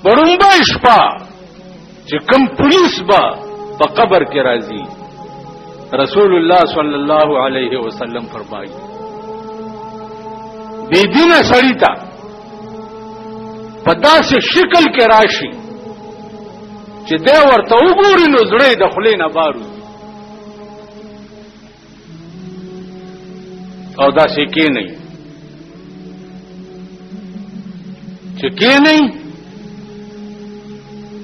پړومبه شپه چې کوم پولیس به په قبر کې راځي، رسول الله صلی الله علیه وسلم فرمایي بے دینه سړی ته په داسې شکل کې راشي چې دی ورته وګوري نو زړه د خولې نه بار وځي، او داسې کېنئ چې کېنئ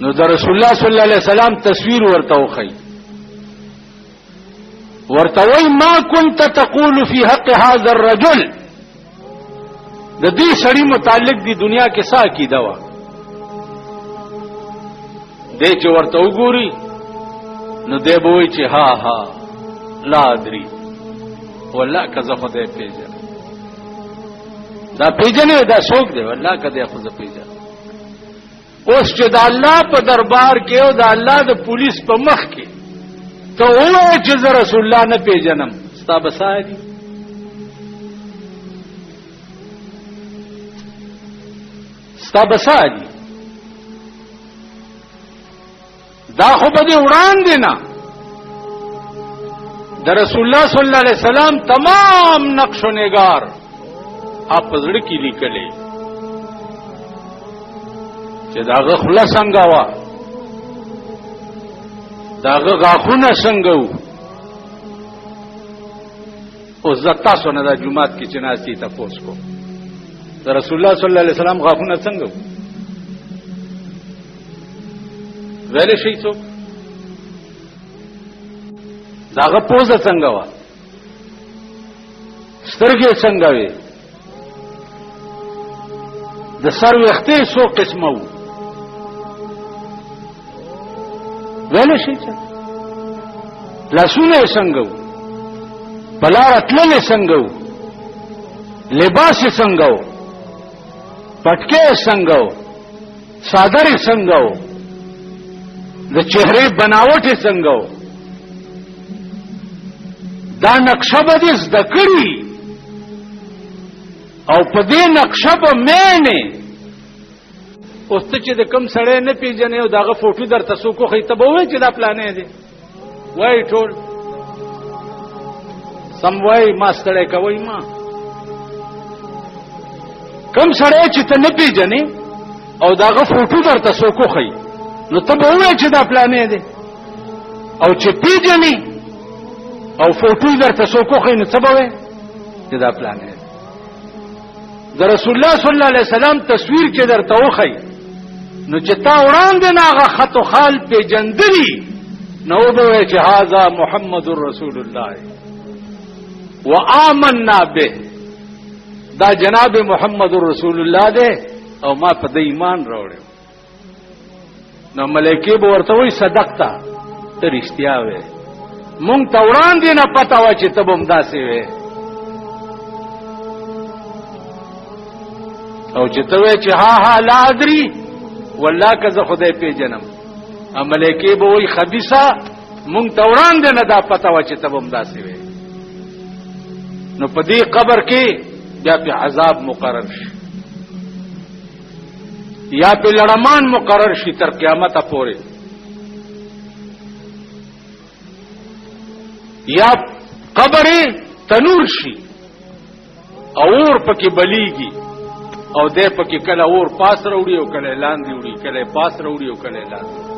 نو د رسول الله صلی الله علیه وسلم تصویر ورته وخی، ورته وای ما كنت تقول في حق هذا الرجل، د دې سړي متعلق دی دنیا کې څه عقیده وه، دی چې ورته وګوري نو دی به وایي چې ها ها لا ادري والله که زه خدای پیژنم، دا پیژنې دا څوک دی والله که دی خو زه پیژنم. اوس چې د الله په دربار کې او د الله د پولیس په مخ کې ته ووایې چې زه رسول الله نه پیژنم، ستا به څه دي؟ ستا به څه دي؟ دا خو به دې وړاندې نه د رسول الله صلی الله علیه وسلم تمام نقش و نگار آپ په زړه کې لیکلې چې داغه خوله څنګه وه، داغه غاښونه څنګه وو. اوس زه تاسو نه دا جومات کې چې ناست دي تپوس کوم د رسول الله صلی الله علیه وسلم غاښونه څنګه وو؟ ویلی شئ څوک؟ داغه پوزه څنګه وه؟ سترګې څنګه وې؟ د سر ویښتې څو قسمه وو؟ ویلی شئ څه؟ لاسونه یې څنګه وو؟ په لاره تللې څنګه وو؟ لباس یې څنګه وو؟ پټکې یې څنګه وو؟ څادر یې څنګه وو؟ د چهرې بناوټ یې څنګه وو؟ دا نقشه به دې زده کړي او په دې نقشه به مینې. اوس ته چې د کوم سړی نه پیژنې او دغه فوټو درته څوک وښیي ته به ووایې چې دا پلانی دی، وایي ټول سم وایي، ما ستړی کوئ ما. کوم سړی چې ته نه پیژنې او دغه فوټو درته څوک وښیي نو ته به ووایې چې دا پلانی دی، او چې پیژنې او فوټو درته څوک وښیي نو څه به وایې چې دا پلانی دی. د رسول الله صلی الله علیه وسلم تصویر چې درته وښیي نو چې تا وړاندې نه هغه خط و خال پیژندلي نو به وایې چې هذا محمد رسول الله وآمنا به، دا جناب محمد رسول الله دی او ما په د ایمان راوړی. نو ملایکې به ورته وایي صدقته، ته رښتیا وې، مونږ ته وړاندې نه پته وه چې ته به همداسې وې. او چې ته وایې چې ها ها لا ادري والله که زه خدای پیژنم، ملایکې به وایي خبیثه مونږ ته وړاندې نه دا پته وه چې ته به همداسې وې. نو په دې قبر کې بیا په عذاب مقرر شي یا په لړمان مقرر شي تر قیامت پورې، یا قبر تنور شي او اور پکې بلیږي او دې پکې کله اور پاس راوړي او کله لاندې وړي، کله پاس راوړي او کله لاندې.